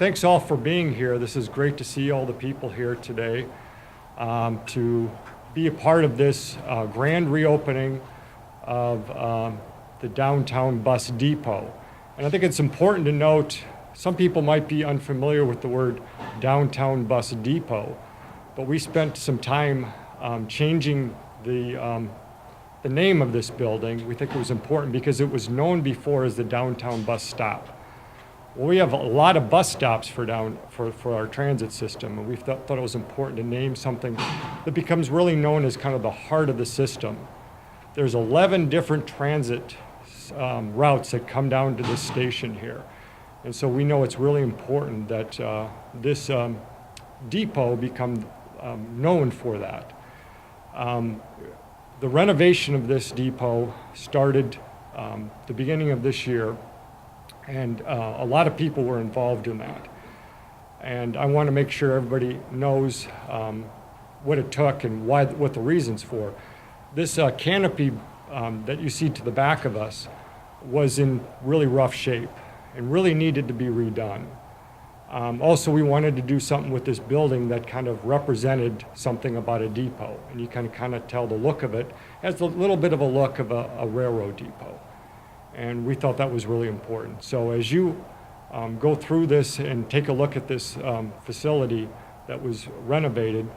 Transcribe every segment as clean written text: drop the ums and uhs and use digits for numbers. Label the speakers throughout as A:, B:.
A: thanks all for being here. This is great to see all the people here today to be a part of this grand reopening of the downtown bus depot. And I think it's important to note, some people might be unfamiliar with the word downtown bus depot, but we spent some time changing the name of this building. We think it was important because it was known before as the downtown bus stop. Well, we have a lot of bus stops for our transit system, and we thought it was important to name something that becomes really known as kind of the heart of the system. There's 11 different transit routes that come down to this station here. And so we know it's really important that this depot become known for that. The renovation of this depot started the beginning of this year, and a lot of people were involved in that. And I want to make sure everybody knows what it took and what the reasons for. This canopy that you see to the back of us was in really rough shape and really needed to be redone. Also, we wanted to do something with this building that kind of represented something about a depot, and you can kind of tell the look of it. It has a little bit of a look of a railroad depot, and we thought that was really important. So as you go through this and take a look at this facility that was renovated,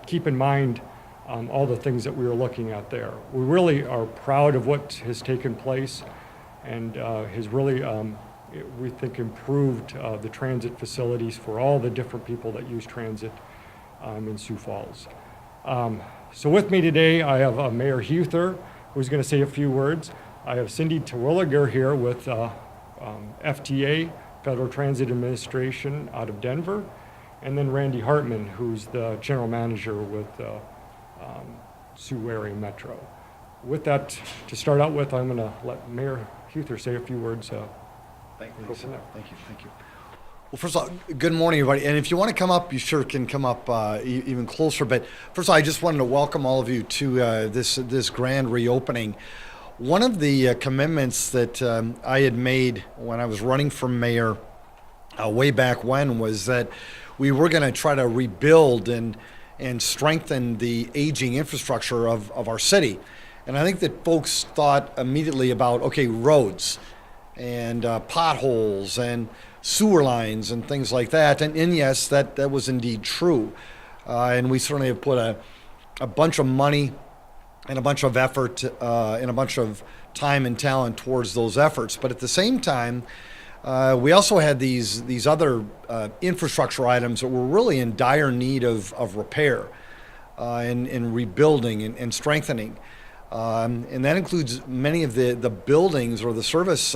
A: keep in mind all the things that we were looking at there. We really are proud of what has taken place, and has really, we think, improved the transit facilities for all the different people that use transit in Sioux Falls. So with me today, I have Mayor Huther, who's going to say a few words. I have Cindy Terwilliger here with FTA, Federal Transit Administration, out of Denver, and then Randy Hartman, who's the general manager with Sioux Area Metro. With that, to start out with, I'm going to let Mayor Huther say a few words.
B: Thank you. Well, first of all, good morning, everybody. And if you want to come up, you sure can come up even closer. But first of all, I just wanted to welcome all of you to this grand reopening. One of the commitments that I had made when I was running for mayor way back when was that we were going to try to rebuild and strengthen the aging infrastructure of our city. And I think that folks thought immediately about, okay, roads and potholes and sewer lines and things like that. And yes, that was indeed true. And we certainly have put a bunch of money and a bunch of effort and a bunch of time and talent towards those efforts. But at the same time, we also had these other infrastructure items that were really in dire need of repair and rebuilding and strengthening. And that includes many of the buildings or the service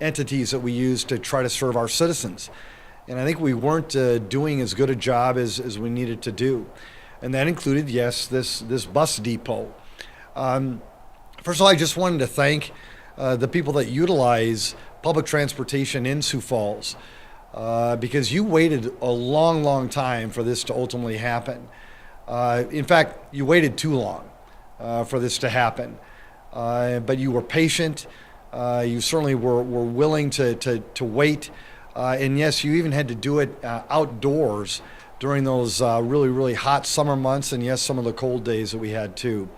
B: entities that we use to try to serve our citizens. And I think we weren't doing as good a job as we needed to do. And that included, yes, this bus depot. First of all, I just wanted to thank the people that utilize public transportation in Sioux Falls, because you waited a long, long time for this to ultimately happen. In fact, you waited too long for this to happen. But you were patient. You certainly were willing to wait. And yes, you even had to do it outdoors during those really, really hot summer months, and yes, some of the cold days that we had too.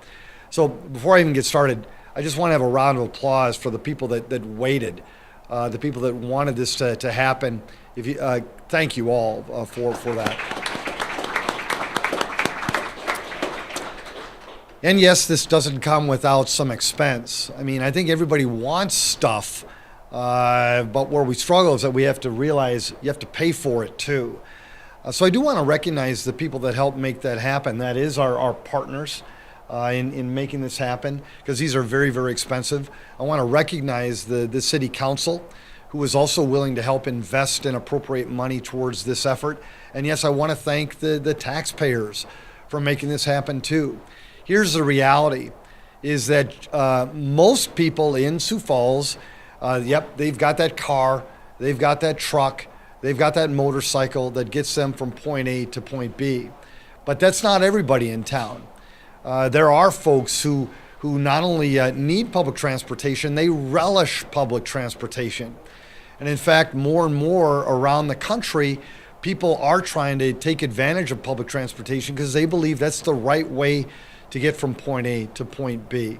B: So before I even get started, I just want to have a round of applause for the people that waited, the people that wanted this to happen. If you, thank you all for that. And yes, this doesn't come without some expense. I mean, I think everybody wants stuff, but where we struggle is that we have to realize you have to pay for it too. So I do want to recognize the people that helped make that happen. That is our partners in making this happen, because these are very, very expensive. I want to recognize the city council, who was also willing to help invest and appropriate money towards this effort. And yes, I want to thank the taxpayers for making this happen too. Here's the reality, is that most people in Sioux Falls, they've got that car, they've got that truck, they've got that motorcycle that gets them from point A to point B. But that's not everybody in town. There are folks who not only need public transportation, they relish public transportation. And in fact, more and more around the country, people are trying to take advantage of public transportation because they believe that's the right way to get from point A to point B.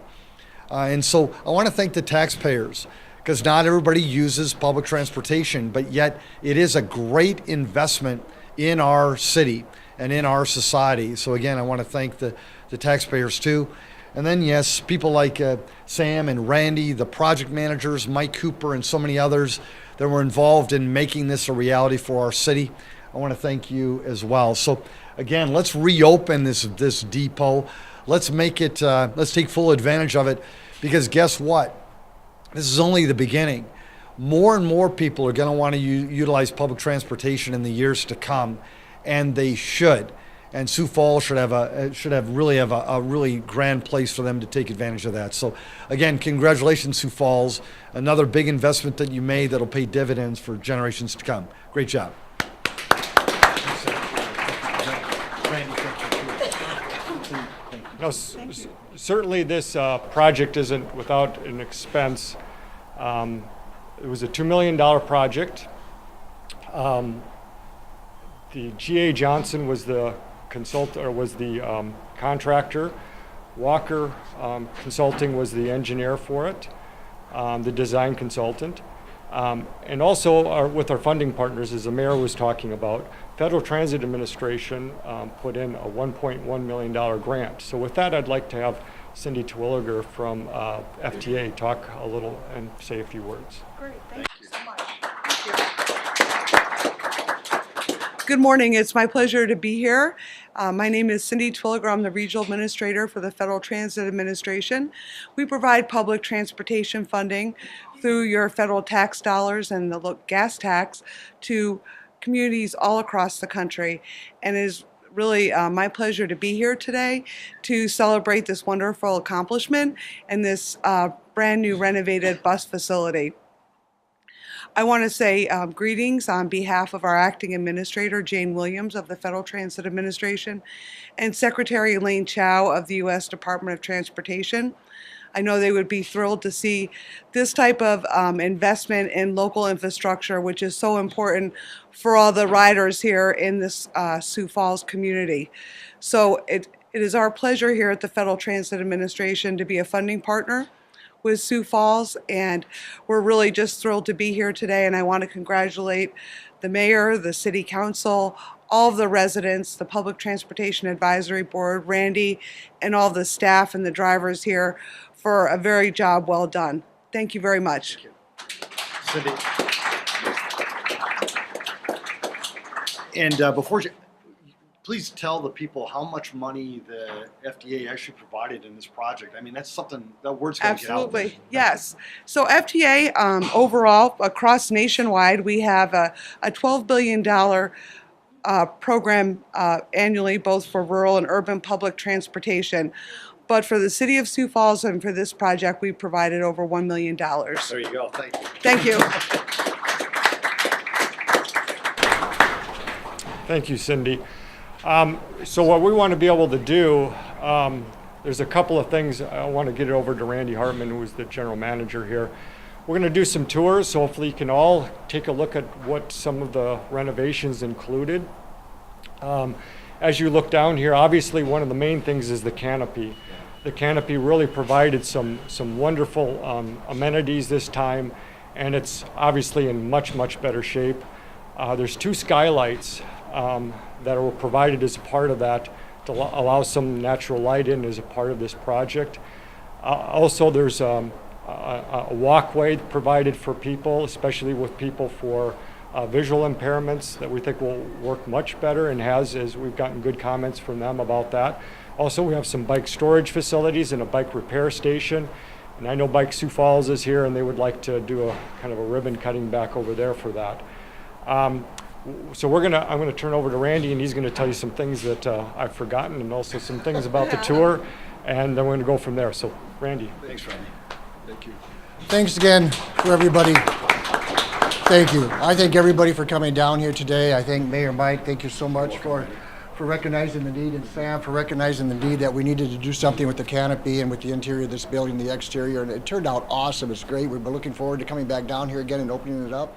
B: And so I want to thank the taxpayers, because not everybody uses public transportation, but yet it is a great investment in our city and in our society. So again, I want to thank the taxpayers too. And then yes, people like Sam and Randy, the project managers, Mike Cooper, and so many others that were involved in making this a reality for our city. I want to thank you as well. So again, let's reopen this depot. Let's make it, let's take full advantage of it, because guess what? This is only the beginning. More and more people are going to want to utilize public transportation in the years to come, and they should. And Sioux Falls should have a really grand place for them to take advantage of that. So again, congratulations, Sioux Falls. Another big investment that you made that'll pay dividends for generations to come. Great job.
A: No, certainly this project isn't without an expense. It was a $2 million project. The G.A. Johnson was the consultant, or was the contractor. Walker Consulting was the engineer for it, the design consultant. And also with our funding partners, as the mayor was talking about, Federal Transit Administration put in a $1.1 million grant. So with that, I'd like to have Cindy Terwilliger from FTA talk a little and say a few words.
C: Great, thank you so much. Good morning, it's my pleasure to be here. My name is Cindy Terwilliger. I'm the Regional Administrator for the Federal Transit Administration. We provide public transportation funding through your federal tax dollars and the gas tax to communities all across the country. And it is really my pleasure to be here today to celebrate this wonderful accomplishment and this brand new renovated bus facility. I want to say greetings on behalf of our Acting Administrator, Jane Williams of the Federal Transit Administration, and Secretary Elaine Chow of the U.S. Department of Transportation. I know they would be thrilled to see this type of investment in local infrastructure, which is so important for all the riders here in this Sioux Falls community. So it is our pleasure here at the Federal Transit Administration to be a funding partner with Sioux Falls, and we're really just thrilled to be here today. And I want to congratulate the mayor, the city council, all of the residents, the Public Transportation Advisory Board, Randy, and all the staff and the drivers here for a very job well done. Thank you very much.
B: Thank you. Cindy. And before you, please tell the people how much money the FDA actually provided in this project. I mean, that's something, that word's going to get out there.
C: Absolutely, yes. So FTA, overall, across nationwide, we have a $12 billion program annually, both for rural and urban public transportation. But for the city of Sioux Falls and for this project, we provided over $1 million.
B: There you go, thank you.
C: Thank you.
A: Thank you, Cindy. So what we want to be able to do, there's a couple of things. I want to get it over to Randy Hartman, who is the general manager here. We're going to do some tours, so hopefully you can all take a look at what some of the renovations included. As you look down here, obviously one of the main things is the canopy. The canopy really provided some wonderful amenities this time, and it's obviously in much, much better shape. There's two skylights that were provided as a part of that to allow some natural light in as a part of this project. Also, there's a walkway provided for people, especially with people for visual impairments, that we think will work much better and has, as we've gotten good comments from them about that. Also, we have some bike storage facilities and a bike repair station. And I know Bike Sioux Falls is here, and they would like to do a kind of a ribbon cutting back over there for that. So I'm gonna turn over to Randy, and he's gonna tell you some things that I've forgotten, and also some things about the tour, and then we're gonna go from there. So, Randy.
B: Thanks, Randy. Thank you.
D: Thanks again for everybody. Thank you. I thank everybody for coming down here today. I thank Mayor Mike. Thank you so much for recognizing the need, and Sam for recognizing the need that we needed to do something with the canopy and with the interior of this building, the exterior, and it turned out awesome. It's great. We've been looking forward to coming back down here again and opening it up.